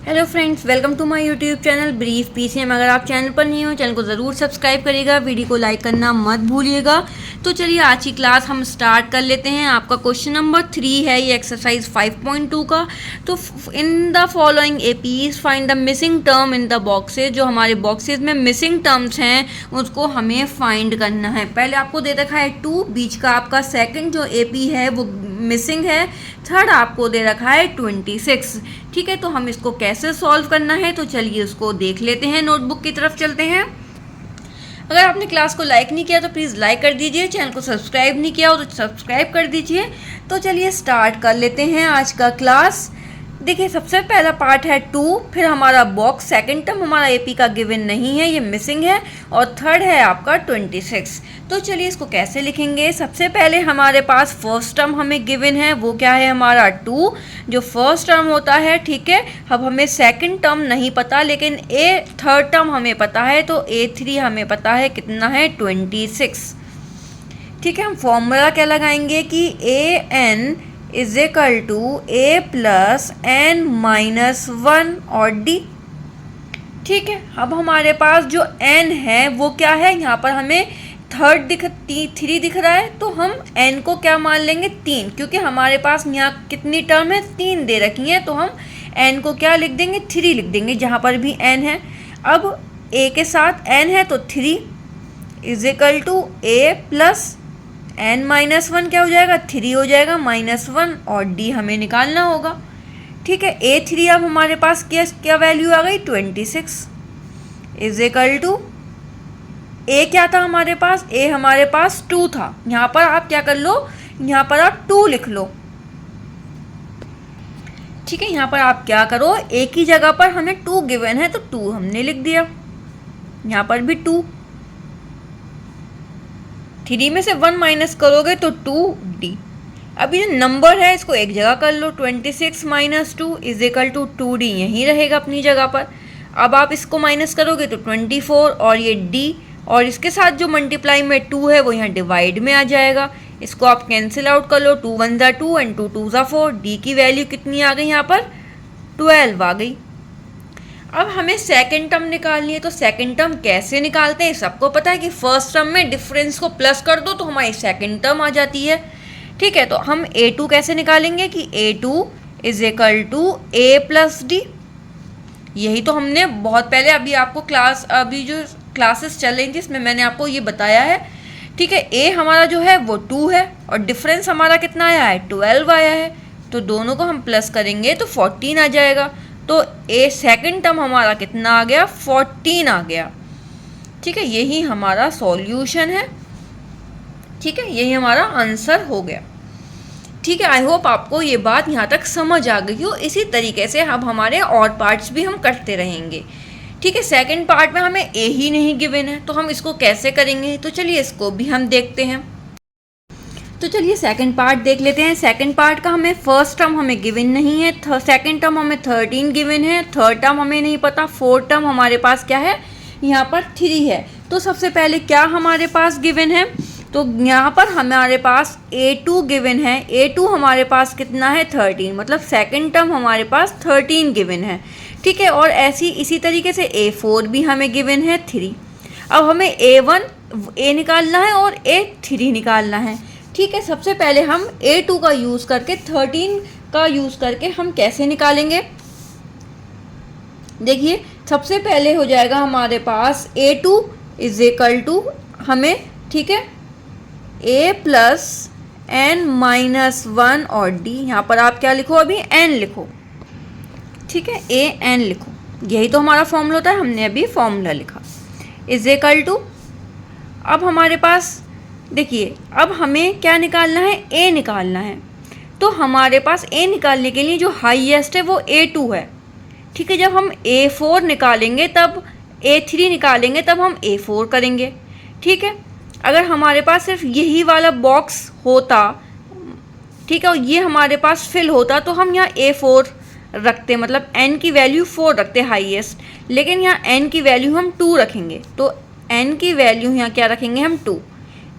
Hello friends, welcome to my YouTube channel brief PCM. अगर आप channel पर नहीं हो, चैनल को ज़रूर सब्सक्राइब करिएगा, वीडियो को लाइक करना मत भूलिएगा। तो चलिए आज की क्लास हम स्टार्ट कर लेते हैं। आपका क्वेश्चन नंबर 3 है ये एक्सरसाइज 5.2 का। तो in the following APs find the missing term in the boxes. जो हमारे बॉक्सेज में मिसिंग टर्म्स हैं उसको हमें फाइंड करना है। पहले आपको दे रखा है 2, बीच का आपका सेकेंड जो एपी है वो मिसिंग है, थर्ड आपको दे रखा है 26। ठीक है, तो हम इसको कैसे सॉल्व करना है तो चलिए उसको देख लेते हैं। नोटबुक की तरफ चलते हैं। अगर आपने क्लास को लाइक नहीं किया तो प्लीज़ लाइक कर दीजिए, चैनल को सब्सक्राइब नहीं किया हो तो सब्सक्राइब कर दीजिए। तो चलिए स्टार्ट कर लेते हैं आज का क्लास। देखिए, सबसे पहला पार्ट है 2, फिर हमारा बॉक्स सेकंड टर्म हमारा एपी का गिवन नहीं है, ये मिसिंग है, और थर्ड है आपका 26। तो चलिए इसको कैसे लिखेंगे। सबसे पहले हमारे पास फर्स्ट टर्म हमें गिवन है, वो क्या है हमारा 2 जो फर्स्ट टर्म होता है। ठीक है, अब हमें सेकंड टर्म नहीं पता लेकिन थर्ड टर्म हमें पता है, तो A3 हमें पता है कितना है 26। ठीक है, हम फॉर्मूला क्या लगाएंगे कि AN is equal to A plus N minus 1 और D। ठीक है, अब हमारे पास जो N है वो क्या है, यहाँ पर हमें 3 दिख रहा है, तो हम N को क्या मान लेंगे 3, क्योंकि हमारे पास यहाँ कितनी टर्म है 3 दे रखी हैं, तो हम N को क्या लिख देंगे 3 लिख देंगे जहाँ पर भी N है। अब A के साथ N है तो 3 is equal to A plus N minus 1 क्या हो जाएगा 3 हो जाएगा माइनस 1, और D हमें निकालना होगा। ठीक है, A3 अब हमारे पास क्या वैल्यू आ गई 26 इज इक्वल टू A क्या था हमारे पास, A हमारे पास 2 था। यहाँ पर आप क्या कर लो, यहाँ पर आप 2 लिख लो। ठीक है, यहाँ पर आप क्या करो, A की जगह पर हमें 2 गिवन है तो 2 हमने लिख दिया, यहाँ पर भी 2। 3 में से 1 माइनस करोगे तो 2D। अब ये नंबर है इसको एक जगह कर लो, 26 minus 2 is equal to 2D यहीं रहेगा अपनी जगह पर। अब आप इसको माइनस करोगे तो 24, और ये D और इसके साथ जो मल्टीप्लाई में 2 है वो यहाँ डिवाइड में आ जाएगा। इसको आप कैंसिल आउट कर लो, 2 1 ज़ा 2 एंड 2 2 ज़ा 4। D की वैल्यू कितनी आ गई यहाँ पर 12 आ गई। अब हमें सेकंड टर्म निकालनी है, तो सेकंड टर्म कैसे निकालते हैं सबको पता है कि फर्स्ट टर्म में डिफरेंस को प्लस कर दो तो हमारी सेकंड टर्म आ जाती है। ठीक है, तो हम A2 कैसे निकालेंगे कि A2 is equal to A plus D। यही तो हमने बहुत पहले अभी जो क्लासेस चल रही थी इसमें मैंने आपको ये बताया है। ठीक है, A हमारा जो है वो 2 है और डिफरेंस हमारा कितना आया है 12 आया है, तो दोनों को हम प्लस करेंगे तो 14 आ जाएगा। तो A सेकंड टर्म हमारा कितना आ गया 14 आ गया। ठीक है, यही हमारा सॉल्यूशन है। ठीक है, यही हमारा आंसर हो गया। ठीक है, आई होप आपको ये बात यहाँ तक समझ आ गई हो। इसी तरीके से अब हमारे और पार्ट्स भी हम करते रहेंगे। ठीक है, सेकंड पार्ट में हमें A ही नहीं गिवन है तो हम इसको कैसे करेंगे, तो चलिए इसको भी हम देखते हैं। तो चलिए सेकंड पार्ट देख लेते हैं। सेकंड पार्ट का हमें फर्स्ट टर्म हमें गिवन नहीं है, सेकंड टर्म हमें 13 गिवन है, थर्ड टर्म हमें नहीं पता, फोर्थ टर्म हमारे पास क्या है यहाँ पर 3 है। तो सबसे पहले क्या हमारे पास गिवन है, तो यहाँ पर हमारे पास A2 गिवन है। A2 हमारे पास कितना है 13, मतलब सेकंड टर्म हमारे पास 13 गिवन है। ठीक है, और इसी तरीके से A4 भी हमें गिवन है 3। अब हमें A निकालना है और A3 निकालना है। ठीक है, सबसे पहले हम A2 का यूज़ करके 13 का यूज़ करके हम कैसे निकालेंगे, देखिए सबसे पहले हो जाएगा हमारे पास A2 इज इक्वल टू हमें, ठीक है, A प्लस N माइनस 1 और D। यहाँ पर आप क्या लिखो, अभी N लिखो। ठीक है, AN लिखो, यही तो हमारा फॉर्मूला होता है, हमने अभी फॉर्मूला लिखा इज इक्वल टू। अब हमारे पास देखिए, अब हमें क्या निकालना है A निकालना है, तो हमारे पास A निकालने के लिए जो हाईएस्ट है वो A2 है। ठीक है, जब हम A4 निकालेंगे तब A3 निकालेंगे तब हम A4 करेंगे। ठीक है, अगर हमारे पास सिर्फ यही वाला बॉक्स होता, ठीक है, और ये हमारे पास फिल होता तो हम यहाँ A4 रखते, मतलब N की वैल्यू 4 रखते हाईएस्ट, लेकिन यहाँ N की वैल्यू हम 2 रखेंगे, तो N की वैल्यू यहाँ क्या रखेंगे हम 2।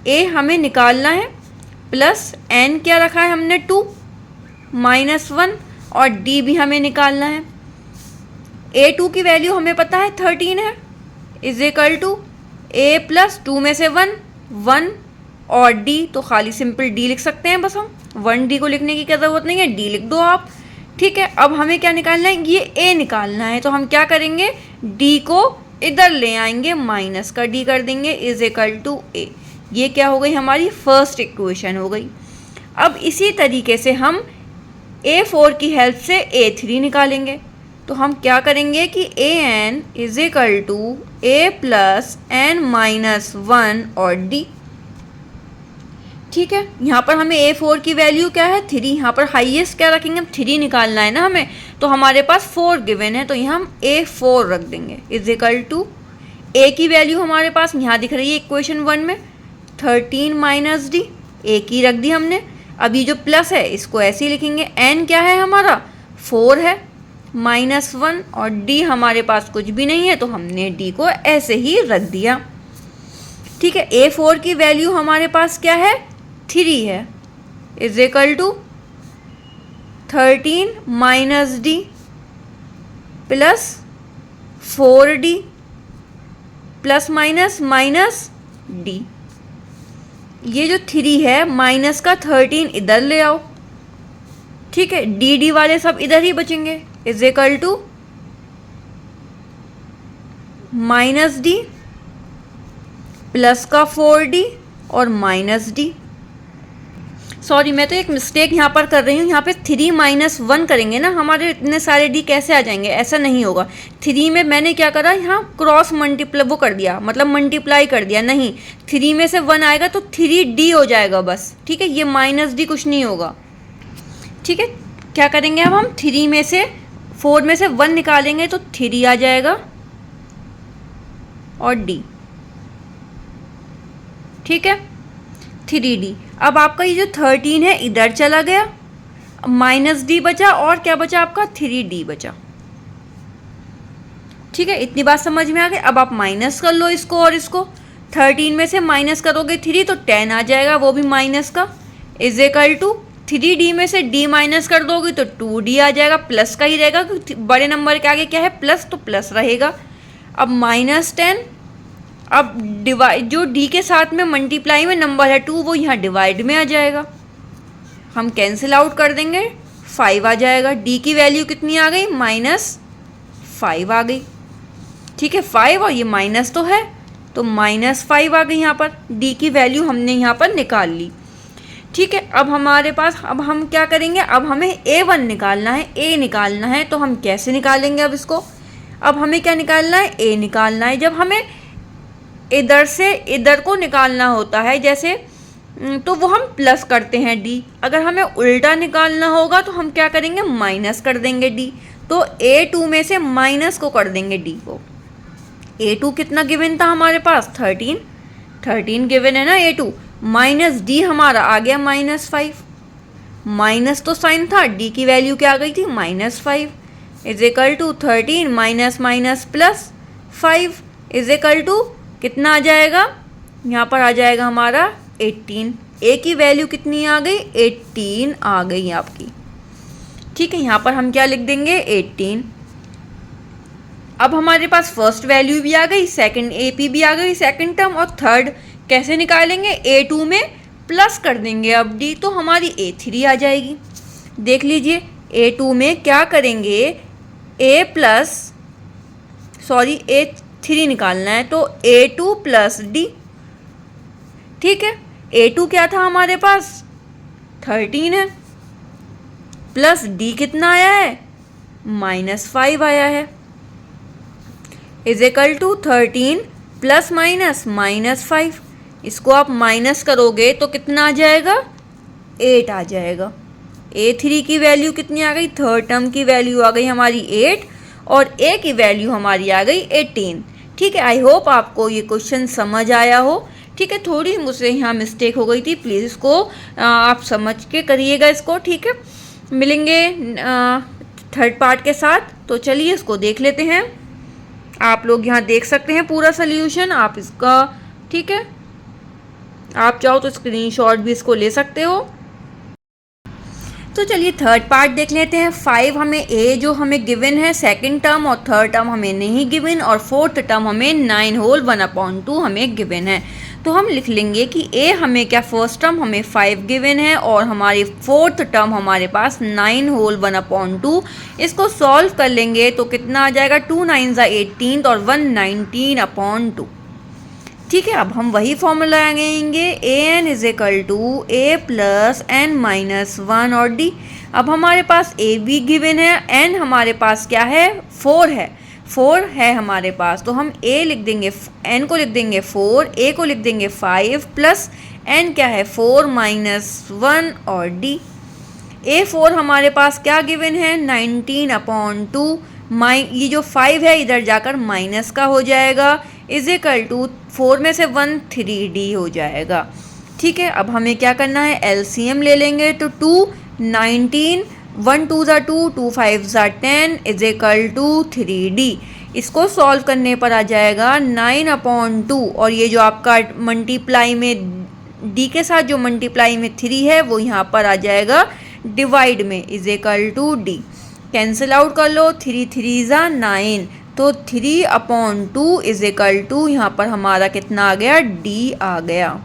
A हमें निकालना है प्लस N क्या रखा है हमने 2 माइनस 1, और D भी हमें निकालना है। A2 की वैल्यू हमें पता है 13 है, is equal to A plus 2 में से 1 1 और D, तो खाली सिंपल D लिख सकते हैं बस हम, 1D को लिखने की क्या ज़रूरत नहीं है, D लिख दो आप। ठीक है, अब हमें क्या निकालना है, ये A निकालना है, तो हम क्या करेंगे, D को इधर ले आएंगे, माइनस का D कर देंगे, इज इक्वल टू A। ये क्या हो गई, हमारी फर्स्ट इक्वेशन हो गई। अब इसी तरीके से हम A4 की हेल्प से A3 निकालेंगे, तो हम क्या करेंगे कि an is equal to A plus n minus 1 और D। ठीक है, यहाँ पर हमें A4 की वैल्यू क्या है, 3, यहाँ पर हाईएस्ट क्या रखेंगे, हम 3 निकालना है ना हमें, तो हमारे पास 4 गिवन है, तो यहाँ हम A4 रख देंगे, इज इक्वल टू A की वैल्यू हमारे पास यहाँ दिख रही है इक्वेशन 1 में 13 माइनस D, A की रख दी हमने। अब ये जो प्लस है इसको ऐसे ही लिखेंगे, n क्या है हमारा 4 है, माइनस 1 और D हमारे पास कुछ भी नहीं है, तो हमने D को ऐसे ही रख दिया। ठीक है, A4 की वैल्यू हमारे पास क्या है, 3 है, is equal to 13 minus D plus 4D plus minus minus D। ये जो 3 है माइनस का 13 इधर ले आओ। ठीक है, D वाले सब इधर ही बचेंगे, is equal to minus D plus का 4D और माइनस D। सॉरी, मैं तो एक मिस्टेक यहाँ पर कर रही हूँ, यहाँ पे 3 माइनस 1 करेंगे ना, हमारे इतने सारे D कैसे आ जाएंगे, ऐसा नहीं होगा। 3 में मैंने क्या करा, यहाँ क्रॉस मल्टीप्लाई वो कर दिया, मतलब मल्टीप्लाई कर दिया, नहीं 3 में से 1 आएगा तो 3D हो जाएगा बस। ठीक है, ये माइनस D कुछ नहीं होगा। ठीक है, क्या करेंगे अब हम 3 में से 4 में से 1 निकालेंगे तो 3 आ जाएगा और D। ठीक है, 3D। अब आपका ये जो 13 है इधर चला गया, माइनस D बचा और क्या बचा आपका 3D बचा। ठीक है, इतनी बात समझ में आ गई। अब आप माइनस कर लो इसको और इसको, 13 में से माइनस करोगे 3 तो 10 आ जाएगा, वो भी माइनस का, इज इक्वल टू 3D में से D माइनस कर दोगे तो 2D आ जाएगा, प्लस का ही रहेगा क्योंकि बड़े नंबर के आगे क्या है प्लस, तो प्लस रहेगा। अब माइनस 10, अब डिवाइड जो D के साथ में मल्टीप्लाई में नंबर है 2 वो यहाँ डिवाइड में आ जाएगा, हम कैंसिल आउट कर देंगे, 5 आ जाएगा। D की वैल्यू कितनी आ गई, -5 आ गई। ठीक है, 5 और ये माइनस तो है तो -5 आ गई, यहाँ पर D की वैल्यू हमने यहाँ पर निकाल ली। ठीक है, अब हमारे पास, अब हम क्या करेंगे, अब हमें A1 निकालना है, A निकालना है, तो हम कैसे निकालेंगे अब इसको, अब हमें क्या निकालना है, A निकालना है। जब हमें इधर से इधर को निकालना होता है जैसे, तो वो हम प्लस करते हैं D, अगर हमें उल्टा निकालना होगा तो हम क्या करेंगे, माइनस कर देंगे D, तो A2 में से माइनस को कर देंगे D को। A2 कितना गिवन था हमारे पास, 13 गिवन है ना A2, माइनस D हमारा आ गया -5, माइनस तो साइन था, D की वैल्यू क्या आ गई थी, -5, is equal to 13 minus minus plus 5 is equal to कितना आ जाएगा, यहाँ पर आ जाएगा हमारा 18। A की वैल्यू कितनी आ गई, 18 आ गई आपकी। ठीक है, यहाँ पर हम क्या लिख देंगे, 18। अब हमारे पास फर्स्ट वैल्यू भी आ गई, सेकंड AP भी आ गई, सेकंड टर्म, और थर्ड कैसे निकालेंगे, A2 में प्लस कर देंगे अब D, तो हमारी A3 आ जाएगी। देख लीजिए, A2 में क्या करेंगे, A3 निकालना है, तो A2 प्लस D। ठीक है, A2 क्या था हमारे पास, 13 है, प्लस D कितना आया है, -5 आया है, is equal to 13 plus minus -5। इसको आप माइनस करोगे तो कितना आ जाएगा, 8 आ जाएगा। A3 की वैल्यू कितनी आ गई, थर्ड टर्म की वैल्यू आ गई हमारी 8 और A की वैल्यू हमारी आ गई 18। ठीक है, आई होप आपको ये क्वेश्चन समझ आया हो। ठीक है, थोड़ी मुझसे यहाँ मिस्टेक हो गई थी, प्लीज़ इसको आप समझ के करिएगा इसको। ठीक है, मिलेंगे थर्ड पार्ट के साथ, तो चलिए इसको देख लेते हैं। आप लोग यहाँ देख सकते हैं पूरा सोल्यूशन आप इसका। ठीक है, आप चाहो तो स्क्रीनशॉट भी इसको ले सकते हो। तो चलिए थर्ड पार्ट देख लेते हैं। 5 हमें ए जो हमें गिवन है सेकंड टर्म, और थर्ड टर्म हमें नहीं गिवन, और फोर्थ टर्म हमें 9 होल 1/2 हमें गिवन है। तो हम लिख लेंगे कि ए हमें क्या, फर्स्ट टर्म हमें 5 गिवन है और हमारी फोर्थ टर्म हमारे पास 9 होल 1/2। इसको सॉल्व कर लेंगे तो कितना आ जाएगा, 2 9 18 और 119/2। ठीक है, अब हम वही फॉर्मूला लगाएंगे, A N is equal to A plus N minus 1 और डी। अब हमारे पास ए बी गिवन है, एन हमारे पास क्या है, 4 है हमारे पास। तो हम ए लिख देंगे, एन को लिख देंगे 4, ए को लिख देंगे 5 प्लस एन क्या है 4 माइनस 1 और डी। ए 4 हमारे पास क्या गिवन है, 19/2। ये जो 5 है इधर जाकर माइनस का हो जाएगा, इज इक्वल टू 4 में से 1 3D हो जाएगा। ठीक है, अब हमें क्या करना है, एलसीएम ले लेंगे। तो 2 19 1 2 2 2 5 10 इज इक्वल टू 3D। इसको सॉल्व करने पर आ जाएगा 9/2, और ये जो आपका मल्टीप्लाई में डी के साथ जो मल्टीप्लाई में 3 है वो यहाँ पर आ जाएगा डिवाइड में, is equal to D. Cancel out कर लो, 3 3 ज़ा 9, तो 3/2 इज इक्वल टू यहाँ पर हमारा कितना आ गया, डी आ गया।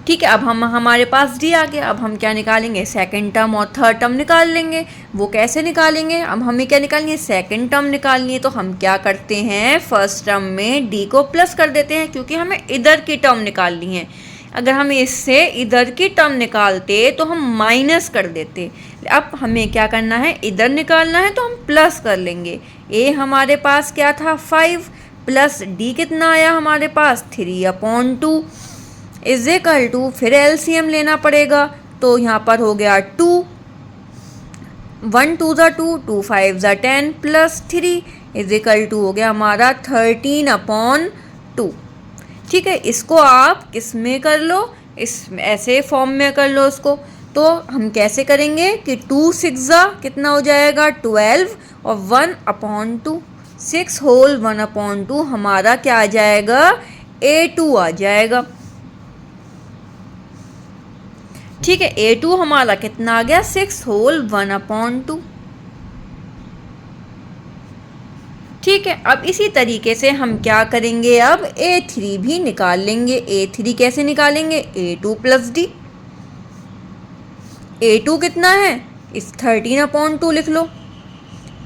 ठीक है, अब हमारे पास डी आ गया। अब हम क्या निकालेंगे, सेकंड टर्म और थर्ड टर्म निकाल लेंगे। वो कैसे निकालेंगे, अब हमें क्या निकालनी है, सेकंड टर्म निकालनी है। तो हम क्या करते हैं, फर्स्ट टर्म में डी को प्लस कर देते हैं, क्योंकि हमें इधर की टर्म निकालनी है। अगर हम इससे इधर की टर्म निकालते तो हम माइनस कर देते। अब हमें क्या करना है, इधर निकालना है तो हम प्लस कर लेंगे। ए हमारे पास क्या था 5 प्लस डी कितना आया हमारे पास 3/2 इज इक्वल टू, फिर एलसीएम लेना पड़ेगा। तो यहाँ पर हो गया 2 1 2 2 2 5 10 प्लस 3 इज इक्वल टू हो गया हमारा 13/2। ठीक है, इसको आप किस में कर लो, इस ऐसे फॉर्म में कर लो इसको। तो हम कैसे करेंगे कि 2 6 कितना हो जाएगा 12 और 1/2, 6 होल 1/2 हमारा क्या आ जाएगा, A2 आ जाएगा। ठीक है, A2 हमारा कितना आ गया, 6 होल 1/2। ठीक है, अब इसी तरीके से हम क्या करेंगे, अब A3 भी निकाल लेंगे। A3 कैसे निकालेंगे, A2 प्लस डी। A2 कितना है, इस 13/2 लिख लो,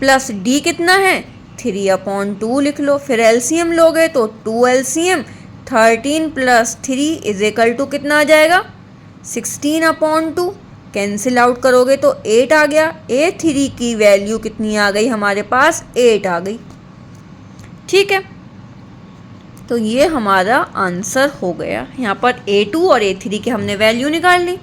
प्लस डी कितना है 3/2 लिख लो। फिर एलसीएम लोगे तो 2 LCM 13 plus 3 is equal to कितना आ जाएगा 16/2। कैंसिल आउट करोगे तो 8 आ गया। A3 की वैल्यू कितनी आ गई हमारे पास, 8 आ गई। ठीक है, तो ये हमारा आंसर हो गया। यहाँ पर A2 और A3 की हमने वैल्यू निकाल ली,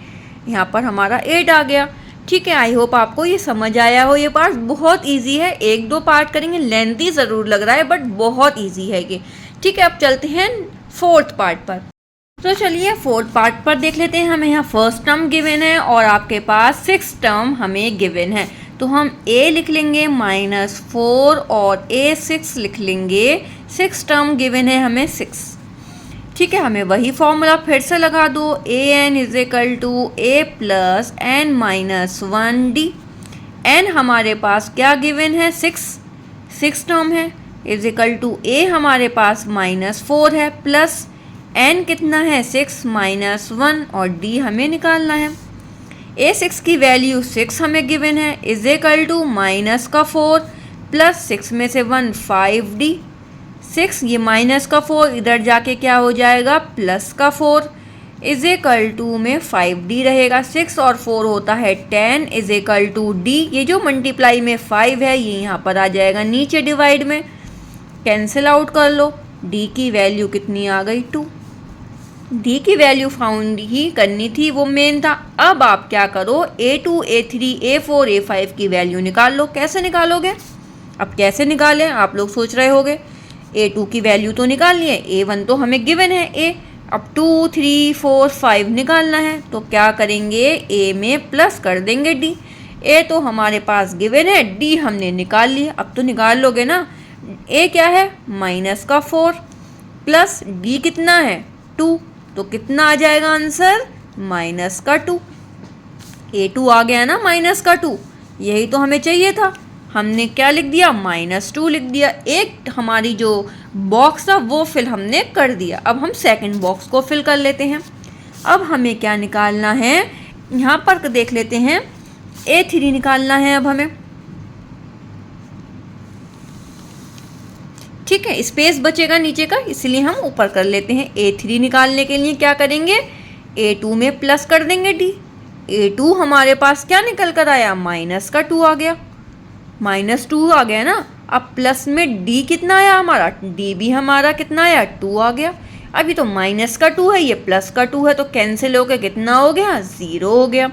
यहाँ पर हमारा 8 आ गया। ठीक है, आई होप आपको ये समझ आया हो। ये पार्ट बहुत इजी है, 1-2 पार्ट करेंगे, लेंथी ज़रूर लग रहा है बट बहुत इजी है ये। ठीक है, अब चलते हैं फोर्थ पार्ट पर। तो चलिए फोर्थ पार्ट पर देख लेते हैं। हमें यहाँ फर्स्ट टर्म गिवन है और आपके पास 6 टर्म हमें गिवन है। तो हम a लिख लेंगे -4 और A6 लिख लेंगे। 6 टर्म गिवन है हमें 6। ठीक है, हमें वही फॉर्मूला फिर से लगा दो, an is equal to a plus N minus 1d। n हमारे पास क्या गिवन है 6 टर्म है, इज इक्वल टू a हमारे पास -4 है प्लस n कितना है 6 माइनस 1 और d हमें निकालना है। A6 की वैल्यू 6 हमें गिवन है, इज इक्वल टू माइनस का 4 प्लस 6 में से 1 5d। 6 ये माइनस का 4 इधर जाके क्या हो जाएगा प्लस का 4 इज इक्वल टू में 5d रहेगा। 6 और 4 होता है 10 इज इक्वल टू d। ये जो मल्टीप्लाई में 5 है ये यहाँ पर आ जाएगा नीचे डिवाइड में। कैंसिल आउट कर लो, d की वैल्यू कितनी आ गई 2। डी की वैल्यू फाउंड ही करनी थी, वो मेन था। अब आप क्या करो A2 A3 A4 A5 की वैल्यू निकाल लो। कैसे निकालोगे, अब कैसे निकालें आप लोग सोच रहे होगे। A2 की वैल्यू तो निकालनी है, A1 तो हमें गिवन है A। अब 2 3 4 5 निकालना है तो क्या करेंगे, A में प्लस कर देंगे D। A तो हमारे पास गिवन है, D हमने निकाल लिया। अब तो निकाल लोगे ना, A क्या है माइनस का 4 प्लस D कितना है 2, तो कितना आ जाएगा आंसर -2। A2 आ गया ना माइनस का 2, यही तो हमें चाहिए था। हमने क्या लिख दिया, -2 लिख दिया। एक हमारी जो बॉक्स था वो फिल हमने कर दिया। अब हम सेकंड बॉक्स को फिल कर लेते हैं। अब हमें क्या निकालना है, यहाँ पर देख लेते हैं, A3 निकालना है अब हमें। ठीक है, स्पेस बचेगा नीचे का, इसलिए हम ऊपर कर लेते हैं। A3 निकालने के लिए क्या करेंगे, A2 में प्लस कर देंगे D। A2 हमारे पास क्या निकल कर आया, माइनस का 2 आ गया, -2 आ गया ना। अब प्लस में D कितना आया हमारा, D भी हमारा कितना आया, 2 आ गया। अभी तो माइनस का 2 है, ये प्लस का 2 है, तो कैंसिल हो के कितना हो गया, 0 हो गया।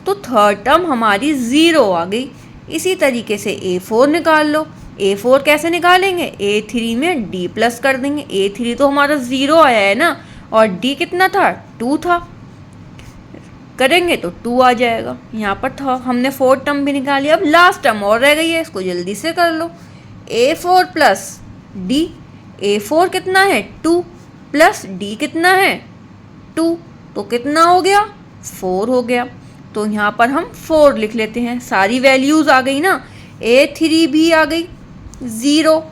तो थर्ड टर्म हमारी 0 आ गई। इसी तरीके से A4 निकाल लो। A4 कैसे निकालेंगे, A3 में D प्लस कर देंगे। A3 तो हमारा 0 आया है ना, और D कितना था, 2 था, करेंगे तो 2 आ जाएगा। यहाँ पर था, हमने फोर्थ टर्म भी निकाली। अब लास्ट टर्म और रह गई है, इसको जल्दी से कर लो। A4 प्लस D, A4 कितना है, 2, प्लस D कितना है, 2, तो कितना हो गया, 4 हो गया। तो यहाँ पर हम 4 लिख लेते हैं। सारी वैल्यूज़ आ गई ना, A3 भी आ गई 0,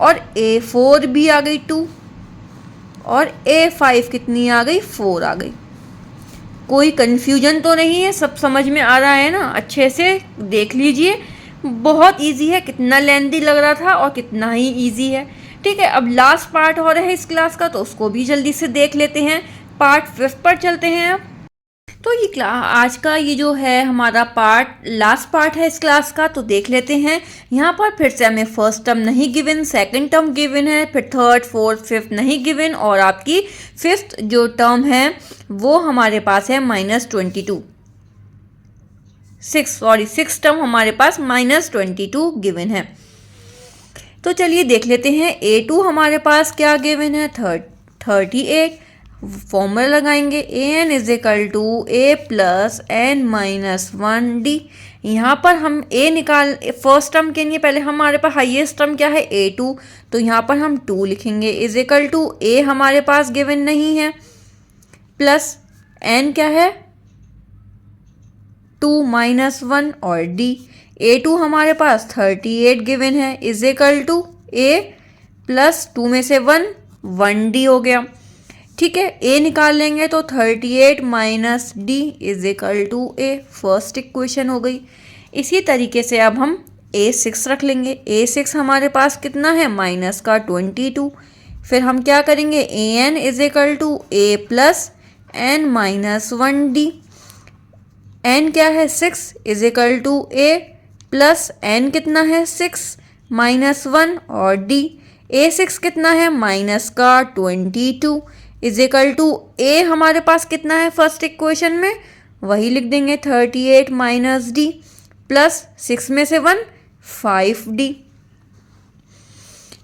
और A4 भी आ गई 2, और A5 कितनी आ गई, 4 आ गई। कोई कन्फ्यूजन तो नहीं है, सब समझ में आ रहा है ना, अच्छे से देख लीजिए। बहुत इजी है, कितना लेंथी लग रहा था और कितना ही इजी है। ठीक है, अब लास्ट पार्ट हो रहा है इस क्लास का, तो उसको भी जल्दी से देख लेते हैं। पार्ट 5 पर चलते हैं अब। तो ये आज का ये जो है हमारा पार्ट, लास्ट पार्ट है इस क्लास का, तो देख लेते हैं। यहाँ पर फिर से हमें फर्स्ट टर्म नहीं गिवन, सेकंड टर्म गिवन है, फिर थर्ड फोर्थ फिफ्थ नहीं गिवन, और आपकी फिफ्थ जो टर्म है वो हमारे पास है -22। सिक्स टर्म हमारे पास -22 गिवन है। तो चलिए देख लेते हैं। A2 हमारे पास क्या गिवन है, 38। फॉर्मूला लगाएंगे, an is equal to a plus n minus 1d। यहाँ पर हम a निकाल, फर्स्ट टर्म के लिए पहले हमारे पास हाईएस्ट टर्म क्या है, A2, तो यहाँ पर हम 2 लिखेंगे, इज इक्वल टू a हमारे पास गिवन नहीं है, प्लस n क्या है, 2 माइनस 1, और d। A2 हमारे पास 38 गिवन है, is equal to a plus 2 में से 1d हो गया। ठीक है, a निकाल लेंगे तो 38 minus d is equal to a, first equation हो गई। इसी तरीके से अब हम A6 रख लेंगे। A6 हमारे पास कितना है, माइनस का 22। फिर हम क्या करेंगे, an is equal to a plus n minus 1d। n क्या है, 6 is equal to a plus n कितना है, 6 माइनस 1, और d। A6 कितना है, माइनस का 22 इज इक्वल टू a हमारे पास कितना है फर्स्ट इक्वेशन में, वही लिख देंगे, 38 माइनस d प्लस 6 में से 1, 5d।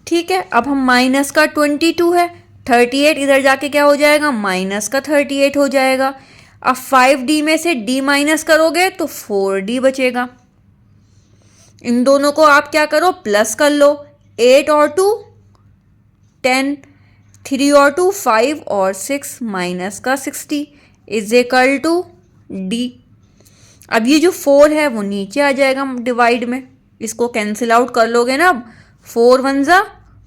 ठीक है, अब हम माइनस का 22 है, 38 इधर जाके क्या हो जाएगा, माइनस का 38 हो जाएगा। अब 5d में से d माइनस करोगे तो 4d बचेगा। इन दोनों को आप क्या करो, प्लस कर लो। 8 और 2 10, 3 और 2 5, और 6 माइनस का 60 इज इक्वल टू d। अब ये जो 4 है वो नीचे आ जाएगा डिवाइड में, इसको कैंसिल आउट कर लोगे ना। अब 4 1 ज़ा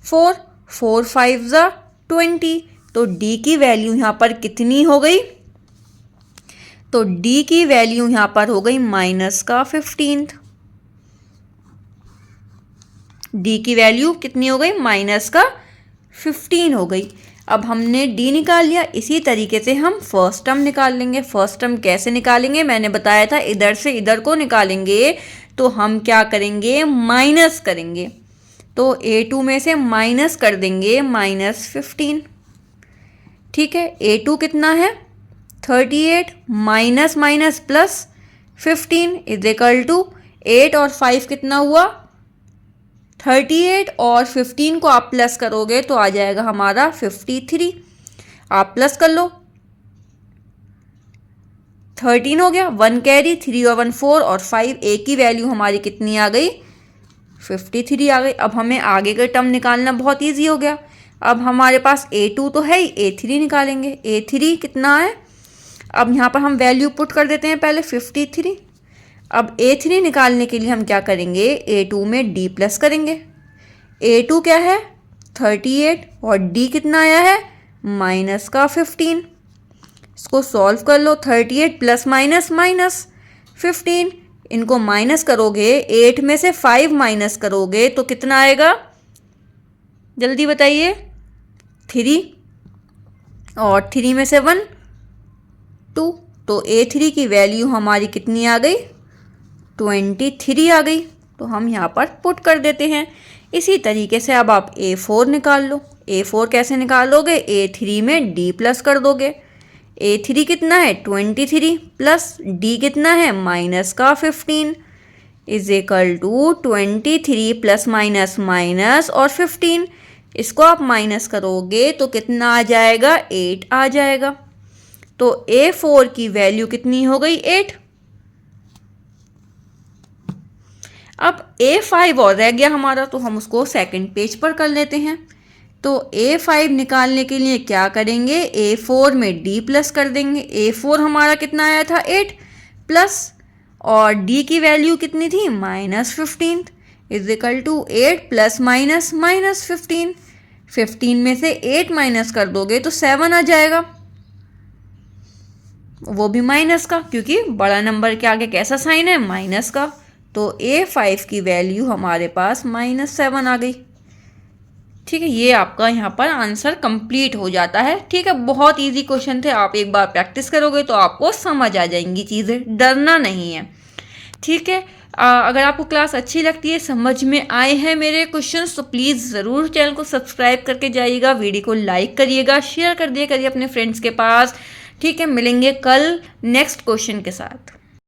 4, 4 5 ज़ा 20, तो d की वैल्यू यहाँ पर कितनी हो गई, तो d की वैल्यू यहाँ पर हो गई माइनस का 15। d की वैल्यू कितनी हो गई, माइनस का 15 हो गई। अब हमने d निकाल लिया। इसी तरीके से हम फर्स्ट टर्म निकाल लेंगे। फर्स्ट टर्म कैसे निकालेंगे, मैंने बताया था, इधर से इधर को निकालेंगे तो हम क्या करेंगे, माइनस करेंगे। तो A2 में से माइनस कर देंगे -15। ठीक है, A2 कितना है, 38 minus minus plus 15 is equal to 8 और 5 कितना हुआ, 38, और 15 को आप प्लस करोगे तो आ जाएगा हमारा 53। आप प्लस कर लो, 13 हो गया, 1 कैरी, 3 और 1 4, और 5, a की वैल्यू हमारी कितनी आ गई, 53 आ गई। अब हमें आगे का टर्म निकालना बहुत इजी हो गया। अब हमारे पास A2 तो है ही, A3 निकालेंगे। A3 कितना है, अब यहाँ पर हम वैल्यू पुट कर देते हैं पहले 53। अब A3 निकालने के लिए हम क्या करेंगे, A2 में D प्लस करेंगे। A2 क्या है 38 और D कितना आया है माइनस का 15। इसको सॉल्व कर लो, 38 प्लस माइनस माइनस 15, इनको माइनस करोगे, 8 में से 5 माइनस करोगे तो कितना आएगा, जल्दी बताइए, 3, और 3 में से 1 2, तो A3 की वैल्यू हमारी कितनी आ गई 23 आ गई। तो हम यहाँ पर पुट कर देते हैं। इसी तरीके से अब आप A4 निकाल लो। A4 कैसे निकालोगे, A3 में D प्लस कर दोगे। A3 कितना है 23 प्लस D कितना है माइनस का 15 is equal to 23 plus minus minus और 15, इसको आप माइनस करोगे तो कितना आ जाएगा 8 आ जाएगा। तो A4 की वैल्यू कितनी हो गई 8। अब A5 और रह गया हमारा, तो हम उसको सेकंड पेज पर कर लेते हैं। तो A5 निकालने के लिए क्या करेंगे, A4 में D प्लस कर देंगे। A4 हमारा कितना आया था 8 प्लस, और D की वैल्यू कितनी थी minus 15 is equal to 8 plus minus minus 15। 15 में से 8 माइनस कर दोगे तो 7 आ जाएगा, वो भी माइनस का, क्योंकि बड़ा नंबर के आगे कैसा साइन है माइनस का। तो A5 की वैल्यू हमारे पास -7 आ गई। ठीक है, ये आपका यहाँ पर आंसर कंप्लीट हो जाता है। ठीक है, बहुत इजी क्वेश्चन थे, आप एक बार प्रैक्टिस करोगे तो आपको समझ आ जाएंगी चीज़ें, डरना नहीं है। ठीक है, अगर आपको क्लास अच्छी लगती है, समझ में आए हैं मेरे क्वेश्चंस, तो प्लीज़ ज़रूर चैनल को सब्सक्राइब करके जाइएगा, वीडियो को लाइक करिएगा, शेयर कर दिया करिए अपने फ्रेंड्स के पास। ठीक है, मिलेंगे कल नेक्स्ट क्वेश्चन के साथ।